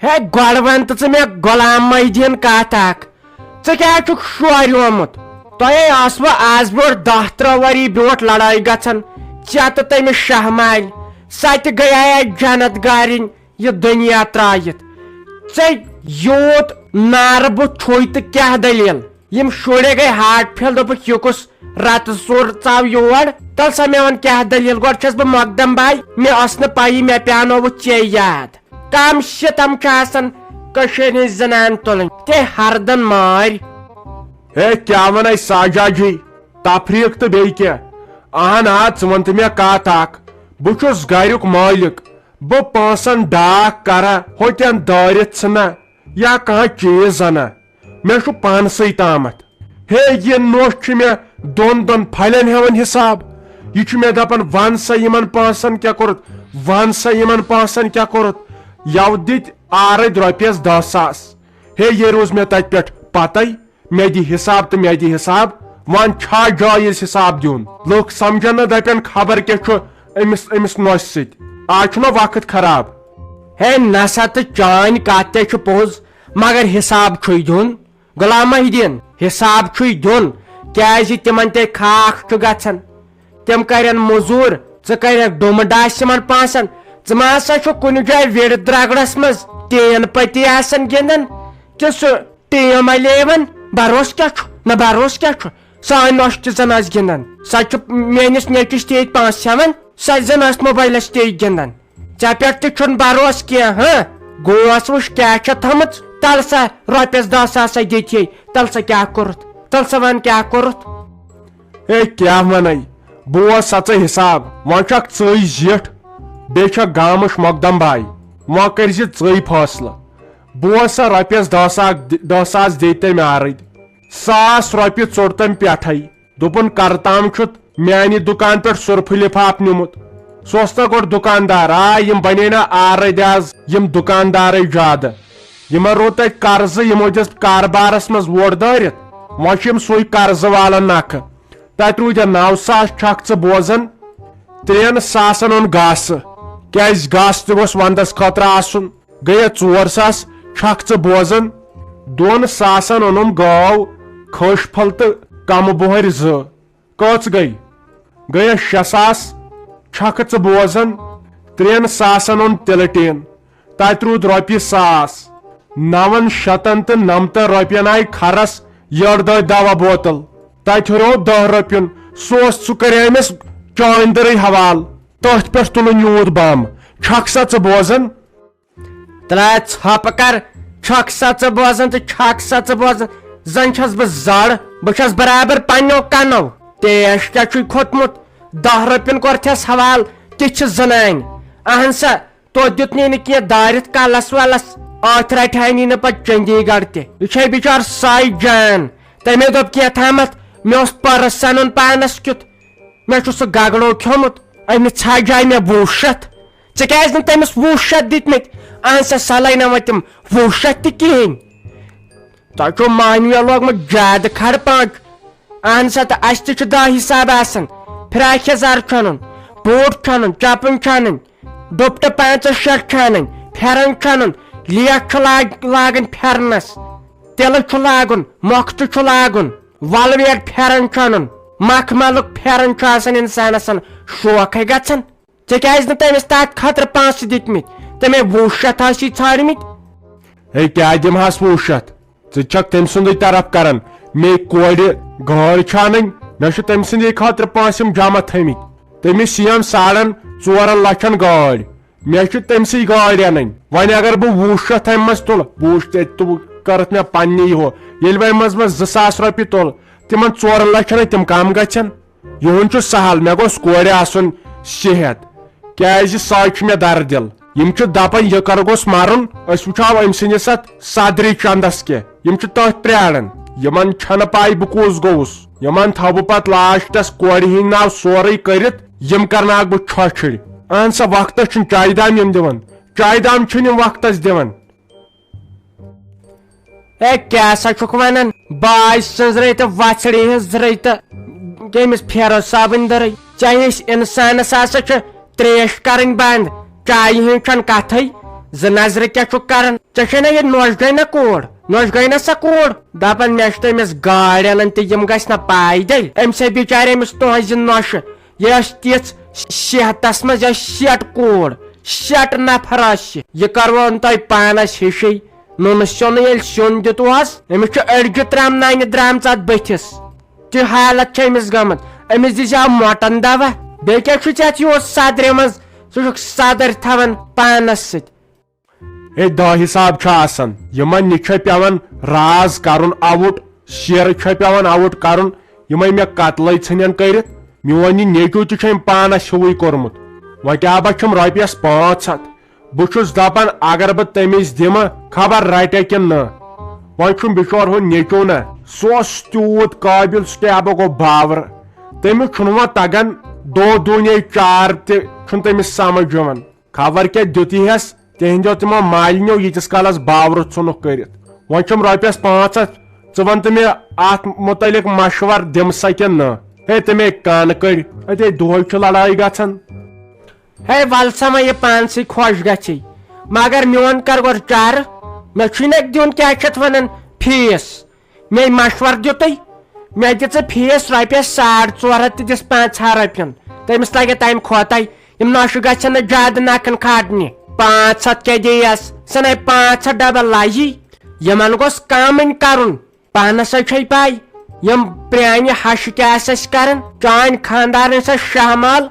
ہے گۄڈٕ ژٕ مےٚ غلام محدیٖن کتھ اکھ ژٕ کیٛازِ چھُکھ شوریومُت تۄہے آسوٕ آز برٛونٛٹھ 10-13 ؤری برٛونٛٹھ لڑٲے گژھان ژےٚ تہٕ تٔمِس شاہ مالہِ سۄ تہِ گٔیے جنت گارٕنۍ یہِ دُنیا ترٛٲیِتھ ژےٚ یوٗت نارٕ بہٕ چھُے تہٕ کیٛاہ دٔلیٖل یِم شُرۍ گٔے ہارٹ فیل دوٚپُکھ یہِ کُس رتہٕ ژوٚر ژاو یور تل سا مےٚ ووٚن کیٛاہ دٔلیٖل گۄڈٕ چھس بہٕ مۄقدم باے مےٚ ٲس نہٕ پیی مےٚ پیانووُتھ ژے یاد کم شِتم چھِ آسان کٔشیٖرِ ہٕنٛز زنان تُلٕنۍ تے ہردن مارِ ہے کیٛاہ ونے ساجا جی تفریٖق تہٕ بیٚیہِ کینٛہہ اہن ژٕ وَن تہٕ مےٚ کتھ اکھ بہٕ چھُس گریُک مٲلِک بہٕ پونٛسن ڈاک کرا ہوٚتٮ۪ن دٲرِتھ ژھٕنا یا کانٛہہ چیٖز انا مےٚ چھُ پانسٕے تامتھ ہے یہِ نوٚش چھُ مےٚ دۄن پھلٮ۪ن ہٮ۪وان حساب یہِ چھُ مےٚ دپان ون سا یِمن پونٛسن کیٛاہ کوٚرُتھ ون سا یِمن پونٛسن کیٛاہ کوٚرُتھ یو دِتۍ آرٕدۍ رۄپیس 10,000 ہے یہِ روٗز مےٚ تتہِ پٮ۪ٹھ پتے مےٚ دِ حساب تہٕ مےٚ دِ حساب وۄنۍ چھا جٲیز حساب دیُن لُکھ سمجھن نہٕ دپن خبر کیٛاہ چھُ أمِس نوٚشہِ سۭتۍ آز چھُنہ وقت خراب ہے نسا تہٕ چٲنۍ کتھ تے چھُ پوٚز مگر حساب چھُے دیُن غلام محدیٖن حساب چھُے دیُن کیٛازِ تِمن تے خاک چھُ گژھان تِم کرن موٚزوٗر ژٕ کرکھ ڈُمہٕ ڈاس یِمن پونٛسن ژٕ ما ہسا چھُکھ کُنہِ جایہِ وِرِ درگڑس منٛز ٹین پٔتی آسان گِنٛدان تہٕ سُہ ٹیم الیون بروس کیٛاہ چھُ نہ بروس کیٛاہ چھُ سٲنۍ نۄش تہِ زن ٲس گِنٛدان سۄ چھِ میٲنِس نیٚچوِس تہِ ییٚتہِ پونٛسہٕ ہٮ۪وان سۄ زن ٲس موبایلس تہِ گِنٛدان ژےٚ پٮ۪ٹھ تہِ چھُنہٕ بروس کینٛہہ ہاں گوس وٕچھ کیٛاہ چھےٚ تھٲمٕژ تل سا رۄپیس 10,000 دِتھی تل سا کیٛاہ کوٚرُتھ تل سا ون کیٛاہ کوٚرُتھ ہے کیٛاہ ونے بہٕ اوس سا ژےٚ حساب وۄنۍ چھکھ ژٕے زِٹھ بیٚیہِ چھکھ گامٕچ مۄقدم باے وۄنۍ کٔرزِ ژٕے فٲصلہٕ بہٕ اوس سا رۄپیس 10,000 دِتۍ تٔمۍ آرٕدۍ 1,000 رۄپیہِ ژوٚٹ تٔمۍ پٮ۪ٹھے دوٚپُن کرتام چھُتھ میانہِ دُکان پٮ۪ٹھ سُرفہٕ لفاف نیوٗمُت سُہ اوس نہ گۄڈٕ دُکاندار یِم بنے نہ آرٕدۍ آز یِم دُکاندارے زیادٕ یِمن روٗد تتہِ قرضہٕ یِمو دِژ کاربارس منٛز ووٹ دٲرِتھ وۄنۍ چھِ یِم سُے قرضہٕ والان نکھٕ تتہِ روٗدِ 9,000 چھکھ ژٕ بوزان 3,000 اوٚن گاسہٕ کیٛازِ گاسہٕ تہِ گوٚژھ ونٛدس خٲطرٕ آسُن گٔیے 4,000 چھکھ ژٕ بوزان 2,000 اوٚنُم گٲو کھٔج پھل تہٕ کمہٕ بۄہرِ 2 کٔژ گٔیے 6,000 چھکھ ژٕ بوزان 3,000 اوٚن تِلہٕ ٹیٖن تتہِ روٗد رۄپیہِ 1,000 9,990 رۄپین آیہِ خرس یٔڑ دوا بوتل تتہِ ہُریو 10 رۄپین سُہ کرے أمِس چٲنٛدرٕے حوالہٕ تٔتھۍ پٮ۪ٹھ تُلُن یوٗت بم چھکھ سا ژٕ بوزان ترٛاے ژھۄپہٕ کر چھکھ سا ژٕ بوزان تہٕ چھکھ سا ژٕ بوزان زن چھس بہٕ زر بہٕ چھس برابر پننیو کنو تیش کیٛاہ چھُے کھوٚتمُت 10 رۄپین کوٚرتھس حوالہٕ تہِ چھِ زنانہِ اہن سا تو دیُتنٕے نہٕ کینٛہہ دٲرِتھ کلس ولس ٲتھۍ رٹہانی نہٕ پتہٕ چندی گڑھ تہِ یہِ چھے بِچار ساے جان تمے دوٚپ کینٛہہ تھامتھ مےٚ اوس پٔرس انُن پانس کیُتھ مےٚ چھُ سُہ گگڑو کھیوٚمُت أمِس ژھاجاے مےٚ 20 ژےٚ کیٛازِ نہٕ تٔمِس 20 دِتمٕتۍ اہن سا سلے نہٕ وۄنۍ تِم 20 تہِ کِہیٖنۍ تۄہہِ چھُو مانوِیل لوگمُت زیادٕ کھڑ پانٛچ اہن سا تہٕ اسہِ تہِ چھُ دہ حساب آسان فراک یزار چھُ انُن بوٗٹ چھُ انُن چپٕنۍ چھِ انٕنۍ ڈُپٹہٕ 5-6 چھِ انٕنۍ پھیرن چھُ انُن لیٹ چھُ لاگٕنۍ پھیرنس تِلہٕ چھُ لاگُن مۄختہٕ چھُ لاگُن ولویٹ پھیرن چھُ انُن مخملُک پھیرن چھُ آسان انسانس شوقے گژھان ژےٚ کیٛازِ نہٕ تٔمِس تتھ خٲطرٕ پونٛسہٕ دِتمٕتۍ تٔمے 20 ٲسی ژھانڈمٕتۍ ہے کیٛاہ دِمہس 20 ژٕ چھکھ تٔمۍ سُنٛدٕے طرف کران مے کورِ گٲڑۍ چھِ انٕنۍ مےٚ چھُ تٔمۍ سٕنٛدے خٲطرٕ پونٛسہٕ یِم جمع تھٲمٕتۍ تٔمِس یِم 4.5 لچھن گٲڑۍ مےٚ چھُ تٔمسٕے گٲڑۍ انٕنۍ وۄنۍ اگر بہٕ 20 تمہِ منٛز تُلہٕ 20 کٔرٕتھ مےٚ پننہِ ہُہ ییٚلہِ وۄنۍ منٛز 2,000 رۄپیہِ تُلہٕ تِمن 4 لچھن تِم کم گژھن یِہُنٛد چھُ سہل مےٚ گوٚژھ کورِ آسُن صحت کیٛازِ سۄے چھُ مےٚ دردِل یِم چھِ دپان یہِ کر گوٚژھ مرُن أسۍ وٕچھو أمۍ سٕنٛدِس اتھ صدری چندس کینٛہہ یِم چھِ تٔتھۍ پرٛاران یِمن چھنہٕ پاے بہٕ کُس گوٚوُس یِمن تھاو بہٕ پتہٕ لاسٹس کورِ ہٕنٛدۍ ناو سورُے کٔرِتھ یِم کرناکھ بہٕ چھۄچھٕڑ اہن سا وقتس چھُنہٕ چایہِ دام یِم دِوان چایہِ دام چھِنہٕ یِم وقتس دِوان ہے کیٛاہ سا چھُکھ ونان باے سٕنٛزرے تہٕ وژھڑِ ہٕنٛزرے تہٕ کٔمِس پھیرو صابٕنۍ ژےٚ ہِش انسانس ہسا چھِ تریش کرٕنۍ بنٛد چایہِ ہٕنٛز چھنہٕ کتھٕے ز نظر کیا کران ژےٚ یہ نوش گئی نا کوڑ نوش گئی نا سا کوڑ دپان مےٚ چھِ تٔمِس گاڑِ انان تہِ یم گژھِ نا پایدٔلۍ أمِس ہے بِچارِ أمِس تُہنٛزِ نوشہِ یہِ ٲس تِژھ صحتس منٛز یہِ ٲس شیٹ کوڑ شیٹ نفر ٲسۍ یہِ کروون تۄہہِ پانس ہِشی نُنہٕ سیُن ییٚلہِ سیُن دِتوہس أمِس چھُ أڑجہِ ترٛامناونہِ درٛامژ اتھ بٔتھِس تہِ حالت چھِ أمِس گٔمٕژ أمِس دِزِہا موٹن دوا بیٚیہِ کیٛاہ چھُ ژےٚ یوٗت صدرِ منٛز ژٕ چھُکھ صدر تھاوان پانس سۭتۍ ہے دہ حساب چھُ آسان یمن نِش چھُ پیوان راز کرُن آوُٹ شیرٕ چھُ پیوان آوُٹ کرُن یمے مےٚ قتلٕے ژھٕنن کٔرِتھ میون یہِ نیٚچوٗ تہِ چھُ أمۍ پانس ہیوٗوٕے کوٚرمُت وۄنۍ کیٛاہ بہ چھُم رۄپیس 500 بہٕ چھُس دپان اگر بہٕ تٔمِس دِمہٕ خبر رٹہِ کِنہٕ نہٕ وۄنۍ چھُم بِچور ہُہ نیٚچوٗ نا سُہ اوس تیوٗت قٲبِل سُہ کیٛاہ بہ گوٚو باورٕ تٔمِس چھُنہٕ وۄنۍ تگان دو دوٗنے چار تہِ چھُنہٕ تٔمِس سمجھ یِوان خبر کیٛاہ دیُتی ہس تہنٛدیو تِمو مالنیو ییٖتِس کالس باورٕ ژھُنُکھ کٔرِتھ وۄنۍ چھُم رۄپیس 500 ژٕ ون تہٕ مےٚ اتھ مُتعلق مشور دِمہٕ سا کِنہٕ نہٕ ہے تمے کان کٔڑۍ اتے دۄہے چھُ لڑٲے گژھان ہے ول سا وۄنۍ یہِ پانسٕے خۄش گژھی مگر میون کر گۄڈٕ چارٕ مےٚ چھُے نہ دیُن کیٛاہ چھِ اتھ ونان فیٖس مے مشور دِتُے مےٚ دِ ژٕ فیٖس رۄپیس 450 تہِ دِس 500 رۄپین تٔمِس لگہِ تمہِ کھۄتے یِم نۄشہِ گژھن نہٕ زیادٕ نکھن کھاٹنہِ 500 کیٛاہ دِیس ژٕ نے 500 ڈبل لاجی یمن گوٚژھ کامٕنۍ کرُن پانس چھے پاے یم پرانہِ ہشہِ کیٛاہ آسہِ اسہِ کران چانہِ خاندارن سا شاہمال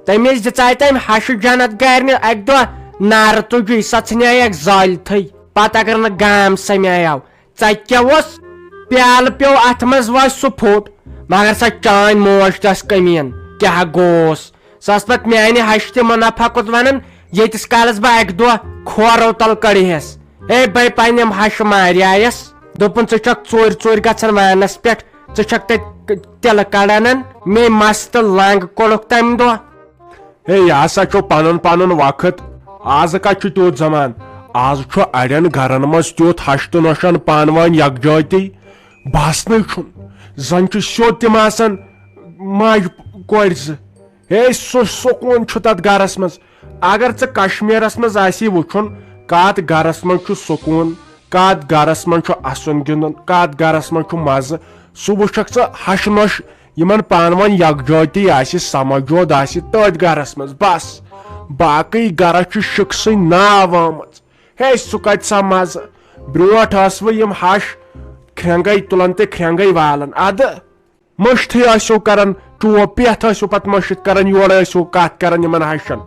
تٔمِس دِژاے تٔمۍ ہشہِ جنت گارنہِ اکہِ دۄہ نارٕ تُجی سۄ ژھٕنیایکھ زٲلتھٕے پتہٕ اگر نہٕ گام سمیاو ژےٚ کیٛاہ اوس پیالہٕ پیو اتھ منٛز وٲسۍ سُہ پھُٹ مگر سۄ چٲنۍ موج تس کٔمیٖن کیٛاہ گوس سۄ ٲس پتہٕ میانہِ ہشہِ تہِ مُنافع کُت ونان ییٖتِس کالس بہٕ اکہِ دۄہ کھورو تل کڑہس ہے بے پننِم ہشہِ ماریایس دوٚپُن ژٕ چھکھ ژوٗرِ ژوٗرِ گژھان وانس پٮ۪ٹھ ژٕ چھکھ تتہِ تِلہٕ کڑان مے مس تہٕ لنگ کوٚڑُکھ تمہِ دۄہ ہے یہِ ہسا چھُ پنُن پنُن وقت آز کتہِ چھُ تیوٗت زمان آز چھُ اڑٮ۪ن گرن منٛز تیُتھ ہش تہٕ نۄشن پانہٕ ؤنۍ یکجٲتی باسنٕے چھُنہٕ زن چھُ سیوٚد تِم آسان ماجہِ کورِ زٕ ہے سُہ سکوٗن چھُ تتھ گرس منٛز اگر ژٕ کشمیٖرس منٛز آسی وٕچھُن کتھ گرس منٛز چھُ سکوٗن کتھ گرس منٛز چھُ اسُن گِنٛدُن کتھ گرس منٛز چھُ مزٕ سُہ وٕچھکھ ژٕ ہش نۄش یمن پانہٕ ؤنۍ یکجٲتی آسہِ سمجھوت آسہِ تٔتھۍ گرس منٛز بس باقٕے گرس چھُ شِکسٕے ناو آمٕژ ہے سُہ کتہِ سا مزٕ برٛونٛٹھ ٲسوٕ یِم ہش کھرٛٮ۪نگے تُلان تہٕ کھرٛٮ۪نگے والان ادٕ مٔشتھٕے ٲسِو کران چوب پٮ۪تھ ٲسِو پتہٕ مٔشِتھ کران یورٕ ٲسِو کتھ کران یِمن ہشن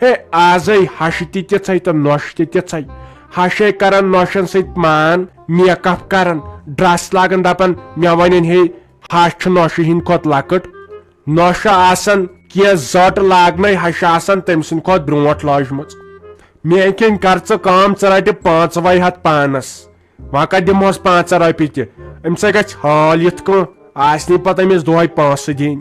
ہے آزے ہشہِ تہِ تِژھے تہٕ نۄشہِ تہِ تِژھے ہشے کران نۄشن سۭتۍ مان میک اپ کران ڈرس لاگان دپان مےٚ ونن ہے ہش چھِ نۄشہِ ہٕنٛدۍ کھۄتہٕ لۄکٕٹ نۄشہِ آسان کینٛہہ زٔٹ لاگنے ہشہِ آسان تٔمۍ سٕنٛدِ کھۄتہٕ برٛونٛٹھ لٲجمٕژ میٲنۍ کِنۍ کر ژٕ کٲم ژٕ رٹہِ 500 پانس وۄنۍ کتہِ دِمہوس 500 رۄپیہِ تہِ أمِس ہے گژھِ حٲلِتھ کانٛہہ آسہِ نہٕ پتہٕ أمِس دۄہے پونٛسہٕ دِنۍ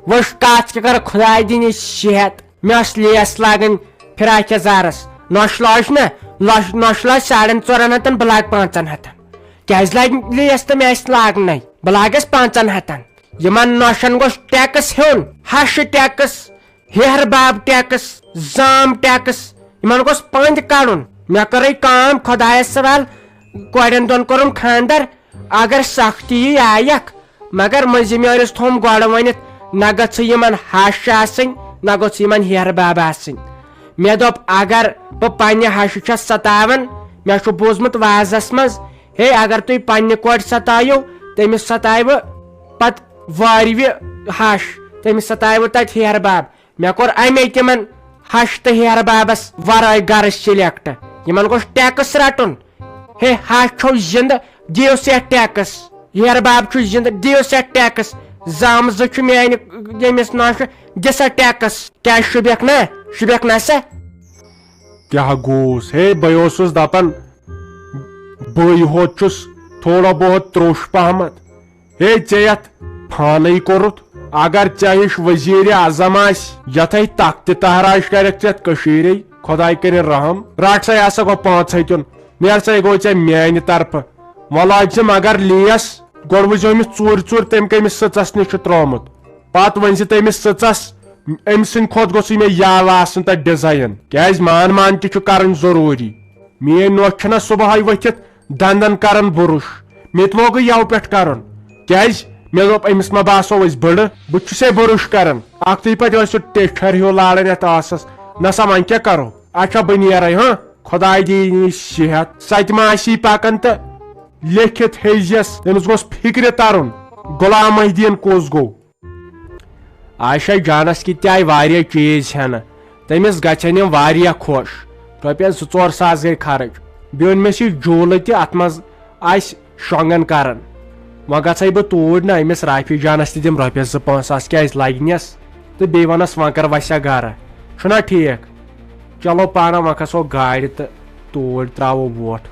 وٕچھ کتھ کیٛاہ کر خۄداے دِنہِ صحت مےٚ ٲس لیس لاگٕنۍ فراک یزارس نۄش لاج نا نۄش لاج 450 بہٕ لاگہٕ 500 کیٛازِ لگہِ لیس تہٕ مےٚ آسہِ لاگنے بہٕ لاگس 500 یِمن نۄشن گوٚژھ ٹیکس ہیوٚن ہشہِ ٹیکس ہیہر باب ٹیکس زام ٹیکس یِمن گوٚژھ پٔنٛدۍ کڑُن مےٚ کٔرٕے کٲم خۄدایس سوال کورٮ۪ن دۄن کوٚرُم خاندر اگر سختی آیکھ مگر مٔنٛزِمیٲرِس تھوٚوُم گۄڈٕ ؤنِتھ نہ گٔژھ یِمن ہش آسٕنۍ نہ گوٚژھ یِمن ہیہر باب آسٕنۍ مےٚ دوٚپ اگر بہٕ پننہِ ہشہِ چھس ستاوان مےٚ چھُ بوٗزمُت وازس منٛز ہے اگر تُہۍ پننہِ کورِ ستٲیِو تٔمِس ستاوٕ پتہٕ وٲروِ ہش تٔمِس ستاوٕ تتہِ ہیہر باب مےٚ کوٚر امے تِمن ہش تہٕ ہیہر بابس ورٲے گرٕ سِلیکٹ یِمن گوٚژھ ٹیکس رٹُن ہے ہش چھو زنٛدٕ دِیِو سا ٹیکس ہیہر باب چھُ زنٛدٕ دِیِو سا ٹیکس زامہٕ زٕ چھُ میانہِ ییٚمِس نۄشہِ دِ سا ٹیکس کیٛاہ شُبیکھ نا سا کیٛاہ گوس ہے بہٕ اوسُس دپان بٕے ہوت چھُس تھوڑا بہت تروٚش پہمت ہے ژےٚ یتھ فانٕے کوٚرُتھ اگر ژےٚ ہِش وزیٖرِ اعظم آسہِ یتھے تختہِ تحراش کرکھ ژےٚ کٔشیٖرے خۄداے کٔرِنۍ رحم رٹ سا یہِ ہسا گوٚو 500 نیر سا یہِ گوٚو ژےٚ میانہِ طرفہٕ وۄنۍ لاج ژٕ مگر لیس گۄڈٕ وٕچھزِ أمِس ژوٗرِ ژوٗرِ تٔمۍ کٔمِس سٕژس نِش چھُ ترٛوومُت پتہٕ ؤنۍ زِ تٔمِس سٕژس ام سند کھوت گوٚژھُے مےٚ یاو آسُن تتھ ڈِزاین کیازِ مان تہِ چھُ کرٕنۍ ضروٗری میٲنۍ نۄش چھنہ صبحٲے ؤتھِتھ دندن کران برُش مےٚ تہِ لوگُے یوٕ پٮ۪ٹھ کرُن کیازِ مےٚ دوٚپ أمِس ما باسو أسۍ بٕڑٕ بہٕ چھُسے برُش کران اکھتُے پتہٕ ٲسۍ سُہ ٹیچھر ہیوٗ لاران یتھ آسس نسا وۄنۍ کیٛاہ کرو اچھا بہٕ نیرے ہاں خۄداے دِیِن صحت سۄ تہِ ما آسی پکان تہٕ لیکھِتھ ہیٚزیس تٔمِس گوٚژھ فِکرِ ترُن غلام محدیٖن کُس گوٚو عایشہ جانس کِتۍ تہِ آیہِ واریاہ چیٖز ہٮ۪نہٕ تٔمِس گژھن یِم واریاہ خۄش رۄپیس 2-4 ساس گٔے خرٕچ بیٚیہِ اوٚن مےٚ یہِ جوٗلہٕ تہِ اتھ منٛز آسہِ شۄنٛگن کران وۄنۍ گژھے بہٕ توٗرۍ نہ أمِس رافی جانس تہِ دِمہٕ رۄپیس 2-5 ساس کیازِ لگنس تہٕ بیٚیہِ ونس وۄنۍ کر وسیا گرٕ چھُنا ٹھیٖک چلو پانہ وۄنۍ کھسو گاڑِ تہٕ توٗرۍ تراوو ووٹ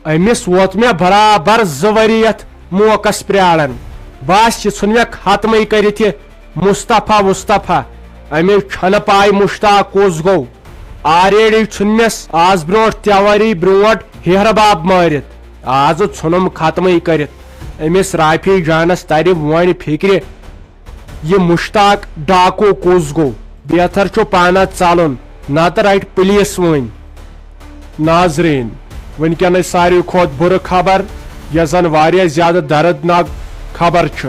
أمِس ووت مےٚ برابر 2 ؤری یتھ موقعس پرٛاران بس یہِ ژھُن مےٚ ختمٕے کٔرِتھ یہِ مصطفیٰ أمِس چھنہٕ پاے مشتاق کُس گوٚو آریڈی ژھُن مےٚ آز برونٛٹھ 3 ؤری برونٛٹھ ہیرٕ باب مٲرِتھ آزٕ ژھُنُم ختمٕے کٔرِتھ أمِس رافی جانس ترِ وۄنۍ فِکرِ یہِ مشتاق ڈاکوٗ کُس گوٚو بہتر چھُ پانس ژلُن نتہٕ رٹہِ پُلیٖس وۄنۍ ناظریٖن وٕنکیٚنٕچ ساروی کھۄتہٕ بُرٕ خبر یۄس زن واریاہ زیادٕ دردناک خبر چھِ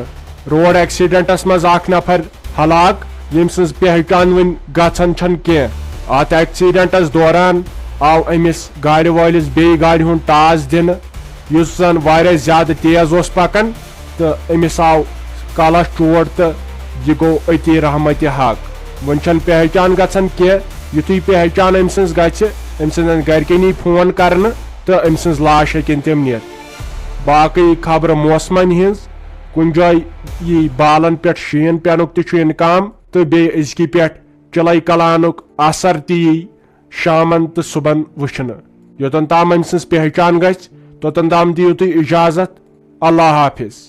روڈ ایکسیڈنٹس منٛز اکھ نفر ہلاک ییٚمۍ سٕنٛز پہچان وۄنۍ گژھان چھنہٕ کینٛہہ اتھ ایکسیڈنٹس دوران آو أمِس گاڑِ وٲلِس بیٚیہِ گاڑِ ہُنٛد ٹاس دِنہٕ یُس زن واریاہ زیادٕ تیز اوس پکان تہٕ أمِس آو کلس چوٹ تہٕ یہِ گوٚو أتی رحمتِ حق وۄنۍ چھنہٕ پہچان گژھان کینٛہہ یُتھُے پہچان أمۍ سٕنٛز گژھِ أمۍ سٕنٛدٮ۪ن گرِکٮ۪ن یی فون کرنہٕ تہٕ أمۍ سٕنٛز لاش ہیٚکن تِم نِتھ باقٕے خبرٕ موسمن ہِنٛز کُنہِ جایہِ یی بالن پٮ۪ٹھ شیٖن پینُک تہِ چھُ اِنکام تہٕ بیٚیہِ أزکہِ پٮ۪ٹھ چِلے کلانُک اثر تہِ یی شامن تہٕ صُبحن وٕچھنہٕ یوٚتن تام أمۍ سٕنٛز پہچان گژھِ توٚتن تام دِیِو تُہۍ اِجازت اللہ حافظ